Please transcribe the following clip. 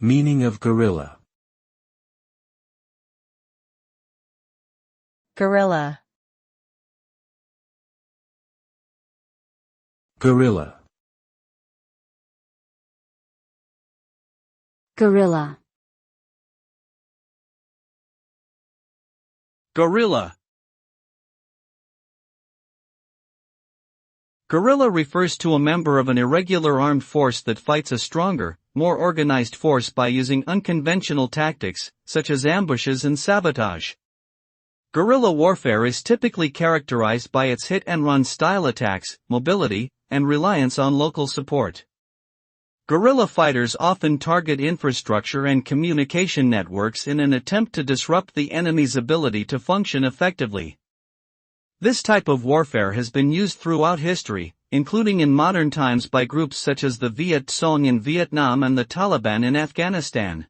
Meaning of guerilla. Guerilla. Guerilla. Guerilla. Guerilla. Guerilla refers to a member of an irregular armed force that fights a stronger, more organized force by using unconventional tactics, such as ambushes and sabotage. Guerrilla warfare is typically characterized by its hit-and-run style attacks, mobility, and reliance on local support. Guerrilla fighters often target infrastructure and communication networks in an attempt to disrupt the enemy's ability to function effectively. This type of warfare has been used throughout history, including in modern times by groups such as the Viet Cong in Vietnam and the Taliban in Afghanistan.